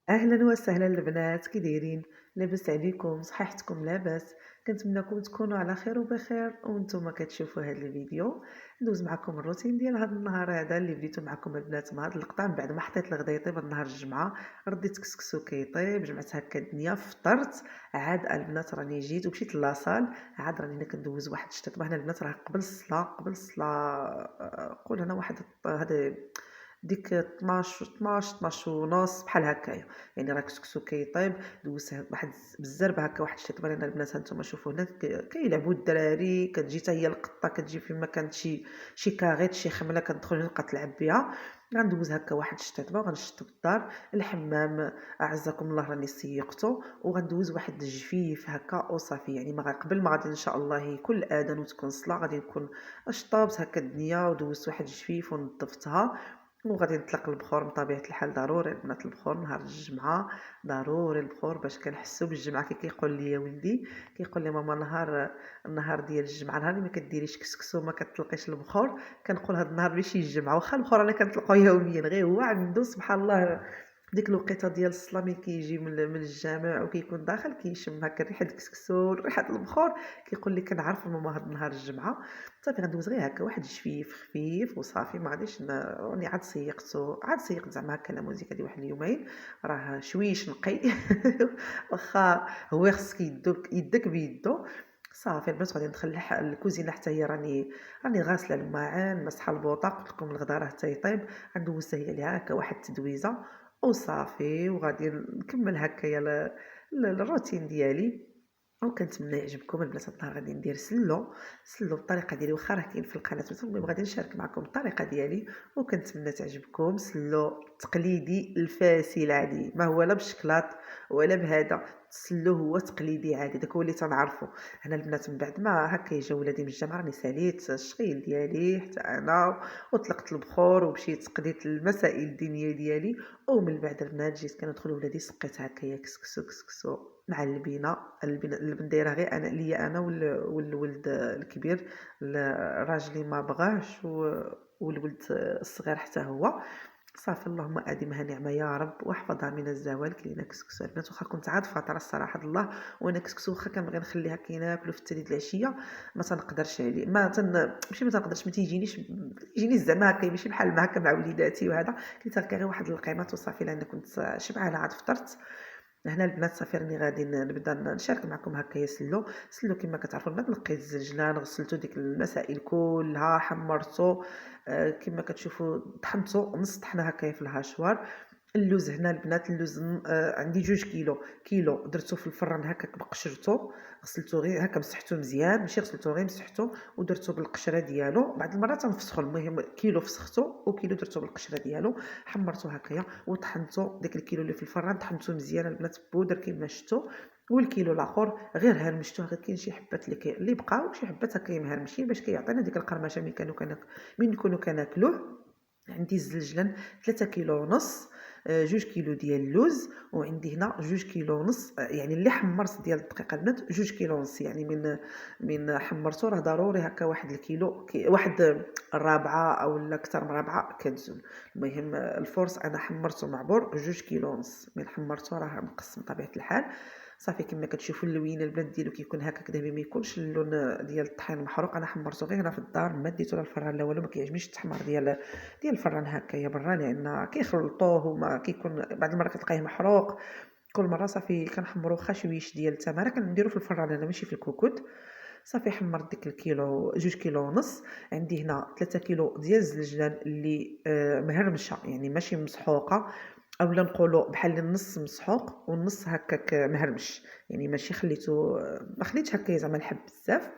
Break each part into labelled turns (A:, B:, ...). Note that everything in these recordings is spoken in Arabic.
A: أهلا وسهلا البنات كي دايرين؟ لاباس عليكم؟ صحيحتكم لاباس؟ كنتمنىكم تكونوا على خير وبخير وانتم كتشوفوا هذا الفيديو. ندوز معكم الروتين ديال هذا النهار هذا اللي بديتو معكم البنات مع هذا اللقطه من بعد ما حطيت الغدا يطيب هاد نهار الجمعه. رديت كسكسو كيطيب، جمعت هكا الدنيا، فطرت، عاد البنات راني جيت ومشيت لاصال. عاد راني هنا كندوز واحد الشتات هنا البنات، راه قبل الصلاه قول هنا واحد هذا ديك 12 ونص بحال هكايا. يعني راه كسكسو كيطيب، دوزت واحد بالزربه هكا، واحد الشيء طبعا هنا البنات هانتوما شوفوا هنا كيلعبوا الدراري، كتجي حتى هي القطه كتجي فيما كانت شي كاغيط شي خمله كتدخل نبقى تلعب بها. غندوز هكا واحد الشتاتبه وغنشطب الدار، الحمام اعزكم الله راني سيقته، وغندوز واحد الجفيف هكا وصافي. يعني ما قبل ما غادي ان شاء الله يكون الاذان وتكون الصلاه غادي نكون شطابت هكا الدنيا ودوزت واحد الجفيف ونظفتها. وغادي نطلق البخور بطبيعة الحال، ضروري البنات البخور نهار الجمعة، ضروري البخور باش كنحسو بالجمعة. كيقول لي ولدي، كيقول لي ماما النهار ديال الجمعة، نهار اللي ما كديريش كسكسو ما كتطلقيش البخور، كنقول هاد النهار ماشي الجمعة. واخا البخور انا كنطلقو يوميا، غير هو عنده سبحان الله ديك الوقيته ديال الصلاه ملي كيجي من الجامع وكيكون داخل كيشم هكا ريحه الكسكسو ريحه البخور، كيقول لي كنعرف ماما هاد النهار الجمعه. صافي غندوز غير هكا واحد الجفيف خفيف وصافي، ما غاديش راني عاد سيقت زعما هكا لا موزيكا ديال واحد اليومين، راه شويش نقي واخا هو خصك يدك بيدو. صافي البنات غادي ندخل الكوزينه حتى هي راني غاسله الماعن ماسحه البوطه، قلت لكم الغدا راه تيطيب، غندوز حتى هي ليها هكا واحد التدويزه وصافي. وغادي نكمل هكايا الروتين ديالي. وكنتمنى يعجبكم البنات. هاد النهار غادي ندير سلو بالطريقه ديالي، واخا راه كاين في القناه، المهم غادي نشارك معكم الطريقه ديالي وكنتمنى تعجبكم. سلو تقليدي الفاسي العادي، ما هو لا بالشكلاط ولا بهذا، السلو هو تقليدي عادي، داك هو اللي تنعرفو. هنا البنات من بعد ما هكا يجا ولادي من الجامعه راني ساليت الشغيل ديالي حتى انا، وطلقت البخور ومشيت قضيت المسائل الدينيه ديالي. ومن بعد البنات جيت كندخل ولادي سقيت هكايا كسكسو مع اللبن دايره غير انا ليا انا والولد الكبير. راجلي ما بغاش والولد الصغير حتى هو. صافي اللهم ادمها نعمه يا رب واحفظها من الزوال. كاينه كسكسو البنات، واخا كنت عاد فاطره الصراحه الله، وانا كسكسو واخا كنبغي نخليها كيناكلو في الثالث العشيه ما تنقدرش عليه، ماشي ما تنقدرش، ما تيجينيش زعما هكا، ماشي بحال ما هكا مع وليداتي وهذا. كنت هكا غير واحد القيمات وصافي، لان كنت شبعانه عاد فطرت. هنا البنات صافي راني غادي نبدا نشارك معكم هكايا سلو كما كتعرفوا البنات. نقيت الزنجلان، غسلتو ديك المسائل كلها، حمرتو كما كتشوفوا، طحنتو نص طحنه هكايا في الهاشوار. اللوز هنا البنات، اللوز عندي 2 كيلو درتو في الفران هكاك بقشرتو، غسلتو غير هكا مسحتو مزيان، ماشي غسلتو غير مسحتو ودرتو بالقشره ديالو. بعض المرات تنفسخو، المهم كيلو فسختو وكيلو درتو بالقشره ديالو. حمرتو هكايا وطحنتو داك الكيلو اللي في الفران، طحنتو مزيان البنات بودر كما شفتوا. والكيلو الاخر غير هرمشتوه، غير كاين شي حبات اللي بقاو، شي حبات هكا مهرمشين باش كيعطينا ديك القرمشه من نكونوا كناكلوه. عندي الزلجلان 3 كيلو ونص، 2 كيلو ديال اللوز، وعندي هنا 2 كيلو ونص، يعني اللي حمرت ديال الدقيق البنات 2 كيلو ونص. يعني من حمرته راه ضروري هكا واحد الكيلو واحد الرابعه او لا اكثر من رابعه كتزول. المهم الفرص انا حمرته معبور 2 كيلو ونص، من حمرته راه مقسم بطبيعه الحال. صافي كما كتشوفوا اللوينه البنات ديالو كيكون هكاك دابا، ما يكونش اللون ديال الطحين محروق. انا حمرته غير هنا في الدار، ما ديتو للفران لا والو، ما كيعجبنيش التحمار ديال الفران هكايا برا، لان كيخلطوه وما كيكون بعض المرات كتلقاه محروق. كل مره صافي كنحمرو واخا شويش ديال التماره كنديرو في الفران انا ماشي في الكوكوت. صافي حمرت ديك الكيلو 2 كيلو ونص. عندي هنا 3 كيلو ديال الزلجلان اللي مهرمشه، يعني ماشي مسحوقه، اولا نقولوا بحال النص مسحوق والنص هكاك مهرمش، يعني ماشي خليته ما خليتش هكا زعما الحب بزاف.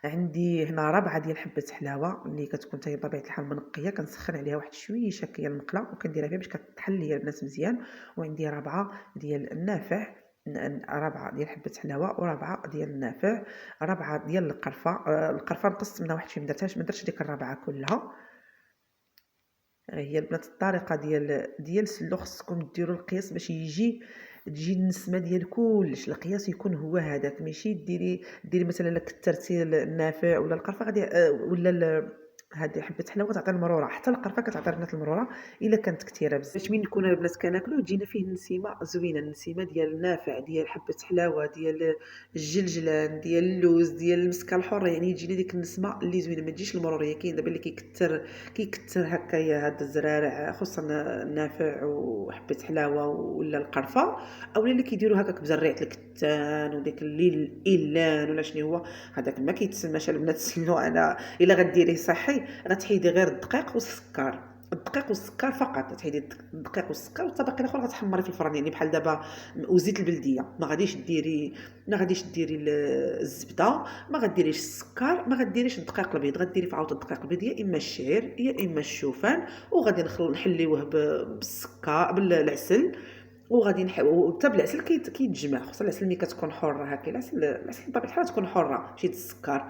A: عندي هنا ربعه ديال حبه حلاوه اللي كتكون حتى هي بطبيعه الحال منقيه، كنسخن عليها واحد شويش هكايا المقله وكنديرها فيها باش كتحل ليا البنات مزيان. وعندي ربعه ديال النافع، ربعه ديال حبه حلاوه وربعه ديال النافع، ربعه ديال القرفه. القرفه نقصت منها واحد شويه، ما درتش ديك الربعه كلها. هي البنات الطريقه ديال السلو خصكم ديروا القياس باش تجي النسمه ديال كلش، القياس يكون هو هذاك، ماشي ديري مثلا لا كثرتي النافع ولا القرفه غادي ولا هذه حبة حلاوة تعطي المرورة، حتى القرفة كتعطي البنات المرورة إلا كانت كثيرة بزاف. باش من كنا البنات كناكلوه تجينا فيه النسيمة زوينة، النسيمة ديال النافع، ديال حبة حلاوة، ديال الجلجلان، ديال اللوز، ديال المسكة الحرة، يعني تجينا ديك النسمة اللي زوينة، ما تجيش المرورية. كاين دابا اللي كيكتر هكايا هاد الزرارع خصوصا النافع وحبة حلاوة ولا القرفة، اولا اللي كيديروا هكاك بزريعة الكتان وداك الإيلان ولا شنو هو هذاك ما كيتسماش البنات سلو. انا الا غديريه صحي غتحيدي غير الدقيق والسكر، الدقيق والسكر فقط، تحيدي الدقيق والسكر والطبق الاخر غتحمري في الفران، يعني بحال دابا وزيت البلديه. ما غاديش ديري الزبده، ما غديريش السكر، ما غديريش الدقيق البيض، غديري في عوض الدقيق البيض يا اما الشعير يا اما الشوفان، وغادي نحليوه بالسكر بالعسل، وغادي حتى بالعسل كيتجمع، خصوصا العسل ملي كتكون حره هكا، العسل بطبيعه الحال تكون حره ماشي السكر.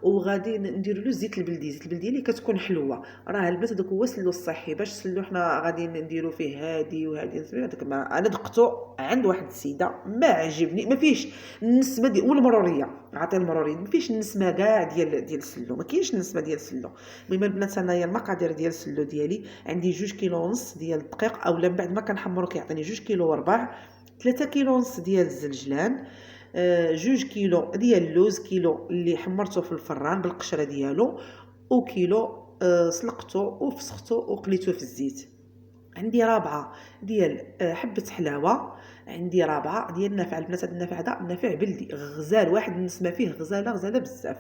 A: وغادي نديروا له زيت البلدي، زيت البلدي اللي كتكون حلوه. راه البنات هذاك هو سلو الصحي، باش سلو حنا غادي نديروا فيه هادي وهادي هذاك. ما انا دقتو عند واحد السيده ما عجبني، ما فيهش النسمه ديال والمروريه، عطي المروريه ما فيهش النسمه كاع ديال السلو، ما كاينش النسمه ديال السلو. المهم البنات انايا المقادير ديال السلو ديالي عندي 2 كيلو ونص ديال الدقيق، اولا بعد ما كنحمرو كيعطيني 2 كيلو وربع، 3 كيلو ونص ديال الزلجلان، 2 كيلو ديال اللوز، كيلو اللي حمرته في الفران بالقشره ديالو، وكيلو سلقته وفسخته وقليته في الزيت. عندي رابعه ديال حبه حلاوه، عندي رابعه ديال النافع. البنات هذا النافع هذا نافع بلدي غزال، واحد نسمع فيه غزاله بزاف.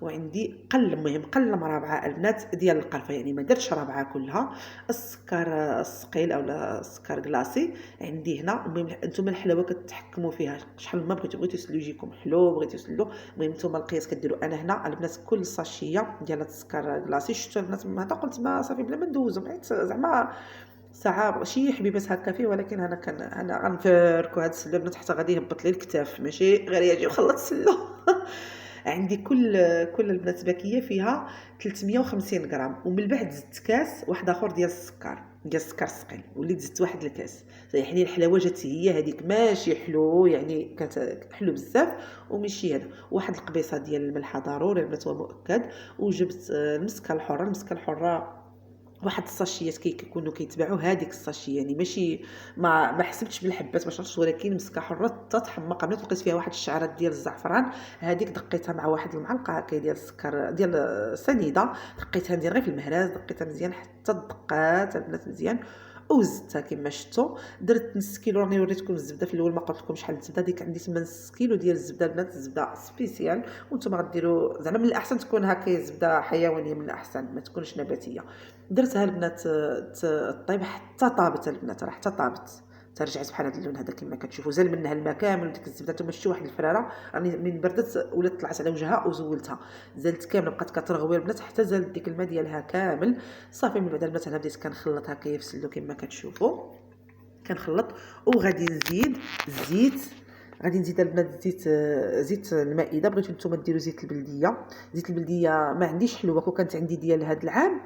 A: وعندي المهم قلم رابعه البنات ديال القرفه، يعني ما درتش رابعه كلها. السكر الثقيل اولا السكر كلاصي عندي هنا. المهم انتم الحلاوه كتحكموا فيها شحال ما بغيتو تسلو يجيكم حلو، بغيتو تسلو المهم نتوما القياس كديروا. انا هنا البنات كل ساشيه ديال السكر كلاصي شفتوا البنات هذا قلت ما صافي بلا ما ندوزو، زعما ساعه شي حبيبات هكا فيه، ولكن انا غنفركو هاد السلو البنات حتى غادي يهبط لي الكتاف، ماشي غير يجي وخلط السلو. عندي كل البنات باكيه فيها 350 غرام، ومن بعد زدت كاس واحد اخر ديال السكر الثقيل، وليت زدت واحد الكاس. يعني الحلاوه جات هي هذيك ماشي حلو، يعني كانت حلو بزاف وماشي هذا. واحد القبيصه ديال الملحه ضروري البنات هو مؤكد. وجبت المسكه الحره واحد الساشيات كيكونوا كيتباعوا هذيك الساشيه، يعني ماشي ما حسبتش بالحبات ما شرطش، ولكن مسكه حره تتحمق بنات. لقيت فيها واحد الشعرات ديال الزعفران، هذيك دقيتها مع واحد المعلقه هكا ديال السكر ديال السنيده، دقيتها ندير غير في المهراز، دقيتها مزيان حتى دقات البنات مزيان، وزدتها كما شفتوا. درت نص كيلو، راني وريتكم الزبده في الاول ما قلت لكم شحال الزبده، ديك عندي 8 كيلو ديال الزبده البنات، الزبده سبيسيال. وانتم غديروا زعما من الاحسن تكون هكا زبده حيوانيه، من الاحسن ما تكونش نباتيه. درتها البنات طيب حتى طابت البنات، راه حتى طابت، ترجعت بحال هذا اللون هذا كما كتشوفوا، زال منها الماء كامل وديك الزبده. نتوما شفتوا واحد الفراره راني من بردت ولات طلعت على وجهها وزولتها، زالت كامله بقات كترغوي البنات حتى زالت ديك الماء ديالها كامل. صافي من بعد البنات انا بديت كنخلط هكا يفسلو كما كتشوفوا، كنخلط. وغادي نزيد الزيت، غادي نزيد البنات زيت المائده. بغيتو نتوما ديروا زيت البلديه، زيت البلديه ما عنديش حلوه، كانت عندي ديال هذا العام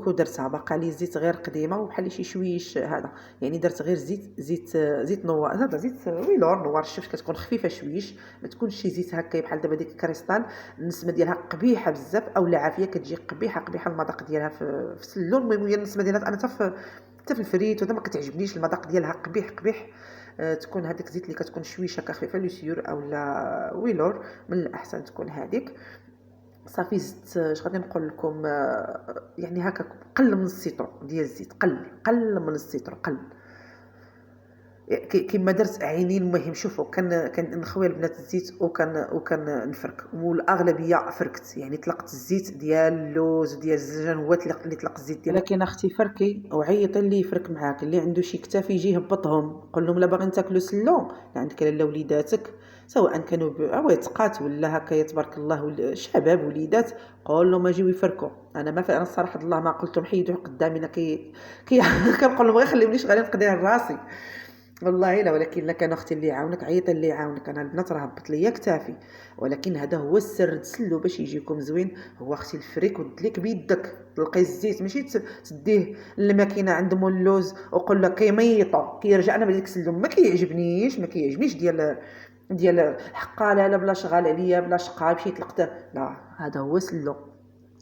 A: درتها، باقا لي زيت غير قديمه وبحال شي شويش هذا، يعني درت غير زيت نوار، هذا زيت ويلور نوار الشفت، كتكون خفيفه شويش، ما تكونش شي زيت هكا بحال دابا ديك كريستال النسمه ديالها قبيحه بزاف، اولا عافيه كتجي قبيحه المذاق ديالها في السلو. المهم هي النسمه ديالها انا حتى في الفريت وهذا ما كتعجبنيش، المذاق ديالها قبيح. تكون هذيك الزيت اللي كتكون شويشه خفيفه لوسيور اولا ويلور، من الاحسن تكون هذيك. صافي زدت اش غادي نقول لكم، يعني هكا قل من السيترو ديال الزيت، قل من السيترو قل كما درت عيني. المهم شوفوا كان نخوي البنات الزيت وكان نفرك، والاغلبيه فركت، يعني طلقت الزيت ديال اللوز وديال الزنجان هو اللي طلق الزيت ديال. لكن اختي فركي وعيطي اللي يفرك معاك، اللي عنده شي كتاف يجي يهبطهم، قول لهم لا باغيين تاكلوا سلو، لا عندك لاله وليداتك سواء كانوا عويتقات ولا هكا تبارك الله شباب وليدات، قول لهم اجيو يفركوا. انا الصراحه الله ما قلتهم حيدوا قدامنا كنقول لهم غير خليوني شغالين نقضي راسي والله لا. ولكن لا كان اختي اللي يعاونك، عيطي اللي يعاونك. انا البنات راه هبط ليا كتافي، ولكن هذا هو السر تسلو باش يجيكم زوين، هو اختي الفريك ودليك بيدك تلقي الزيت، ماشي تديه للماكينه عند مول اللوز وقول لك كيميطو كيرجع. انا بديك السلو ما كيعجبنيش ديال حقا لا بلا شغال عليا بلا شقا مشيت لقيته، لا هذا هو سلو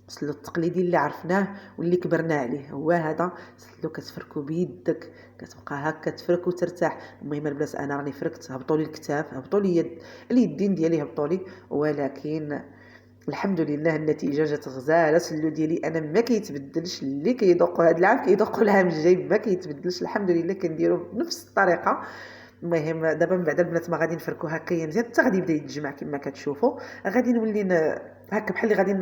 A: السلو التقليدي اللي عرفناه واللي كبرنا عليه هو هذا. سلو كتفركو بيدك، كتبقى هكا تفرك وترتاح. المهم البنات انا راني فركت، هبطوا لي الكتاف، هبطوا لي اليدين ديالي، هبطوا لي، ولكن الحمد لله النتيجه جات غزاله. السلو ديالي انا ما كيتبدلش، اللي كيذوقوا هذا العام كيذوقوا العام الجاي ما كيتبدلش، الحمد لله كنديرو بنفس الطريقه. المهم دابا من بعد البنات ما غادي نفركو هكايا مزيان حتى غادي يبدا يتجمع كما كتشوفوا. غادي نولي هكا بحال اللي غادي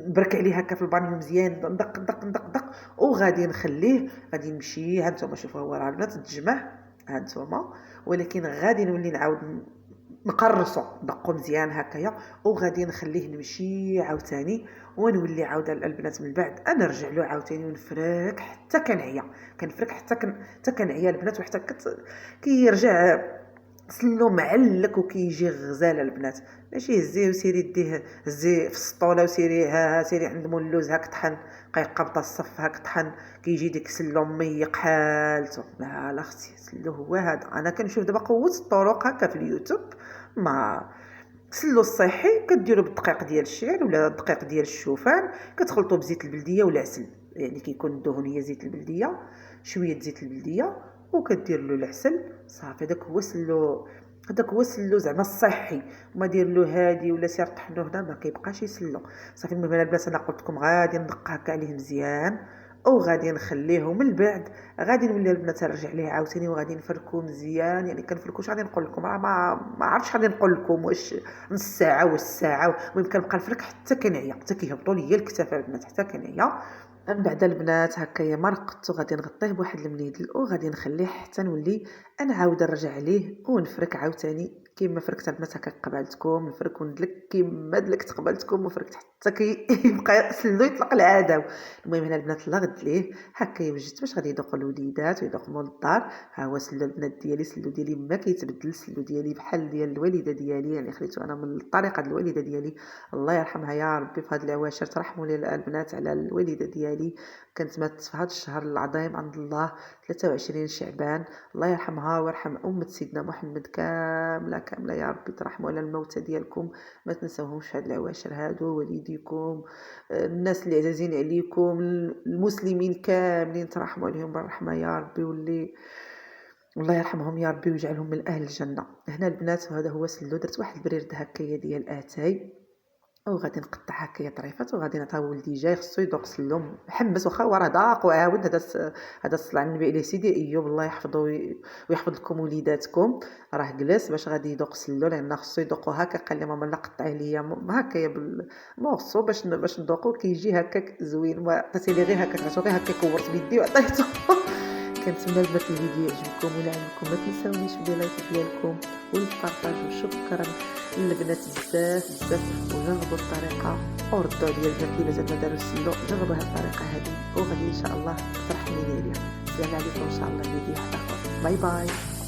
A: نبرك عليه هكا في البانيو مزيان، ندق ندق ندق ندق، وغادي نخليه. غادي نمشي، ها نتوما شوفوا هو راه البنات تجمع، ها نتوما، ولكن غادي نولي نعاود نقرصو ندقو مزيان هكايا، وغادي نخليه نمشي عاوتاني، ونولي عاود البنات من بعد انا نرجع له عاوتاني ونفرك حتى كنعيا، كنفرك حتى كنعيا البنات، وحتى كيرجع سلو معلك وكيجي غزال البنات. ماشي هزيه وسيري ديه، هزيه في السطوله وسيري ها سيري عند مولوز هاك طحن، قبطه الصف هاك طحن، كيجي ديك سلو ميق حالته. لا اختي سلو هو هذا. انا كنشوف دابا قوه الطرق هكا في اليوتيوب، ما سلو الصحي كديروا بالدقيق ديال الشعر ولا الدقيق ديال الشوفان، كتخلطوا بزيت البلديه ولا عسل، يعني كيكون دهنيه زيت البلديه، شويه زيت البلديه، وكدير له العسل صافي. هذاك هو سلو، هذاك هو سلو زعما الصحي. وما دير له هادي ولا سير طحنوه هنا ما كيبقاش يسلو صافي. المهم البنات انا قلت لكم غادي ندق هكا عليه مزيان، وغادي نخليه من بعد غادي نولي البنات نرجع ليه عاوتاني، وغادي نفركو مزيان. يعني كنفركوش، غادي نقول لكم راه ما عرفتش غادي نقول لكم واش نص ساعه واش ساعه. المهم كنبقى نفرك حتى كنعيا، حتى كيهبطوا لي الكتاف البنات حتى كنعيا. من بعد البنات هكايا مرقت، وغادي نغطيه بواحد المنيدل، وغادي نخليه حتى نولي انا عاود نرجع عليه ونفرك عاوتاني كيما فركت البنات هكا قبالتكم، نفرك وندلك كيما دلكت قبالتكم، وفركت حتى كيبقى سلو يطلق العاده. المهم هنا البنات لا غد ليه هكايا وجدت باش غادي يذوق الوليدات ويذوق مول الدار. ها هو سلو البنات ديالي، سلو ديالي ما كيتبدل، سلو ديالي بحال ديال الوالده ديالي، يعني خليته انا من الطريقه ديال الوالده ديالي، الله يرحمها يا ربي. في هاد العواشر ترحموا لي البنات على الوالده ديالي، كانت ماتت في هذا الشهر العظيم عند الله 23 شعبان، الله يرحمها ويرحم أمة سيدنا محمد كاملة كاملة يا ربي. ترحموا على الموتى ديالكم، ما تنسوهمش في هاد العواشر هادو، والديكم، الناس اللي عزازين عليكم، المسلمين كاملين ترحموا عليهم بالرحمة يا ربي، والله يرحمهم يا ربي ويجعلهم من أهل الجنة. هنا البنات وهذا هو سلو، درت واحد البريرد هكايا ديال اتاي، وغادي نقطع هكايا طريفات، وغادي نعطيها ولدي جاي خصو يذوق سلو محمس، واخا هو راه ذاق وعاود. هذا الصلاه على النبي عليه سيدي ايوب، الله يحفظه ويحفظ لكم وليداتكم، راه جلس باش غادي يذوق سلو، لان خصو يذوقو هكا. قال لي ماما لا قطعي ليا هكايا بالمورسو باش نذوقو، كيجي هكاك زوين. ما عطيتي لي غير هكاك، عطيتو غير هكا كورت بيدي وعطيتو. كنتمنى البنات الفيديو يعجبكم، ولا عجبكم ما تنساونيش باللايك ديالكم والبارطاج، وشكرا للبنات بزاف بزاف. وجربوا الطريقه وردوا عليا البنات اللي مازال ما داروش السلو، جربوا هذه الطريقه هذه وغادي ان شاء الله تفرحوا لي عليها. السلام عليكم ان شاء الله فيديو اخر، باي باي.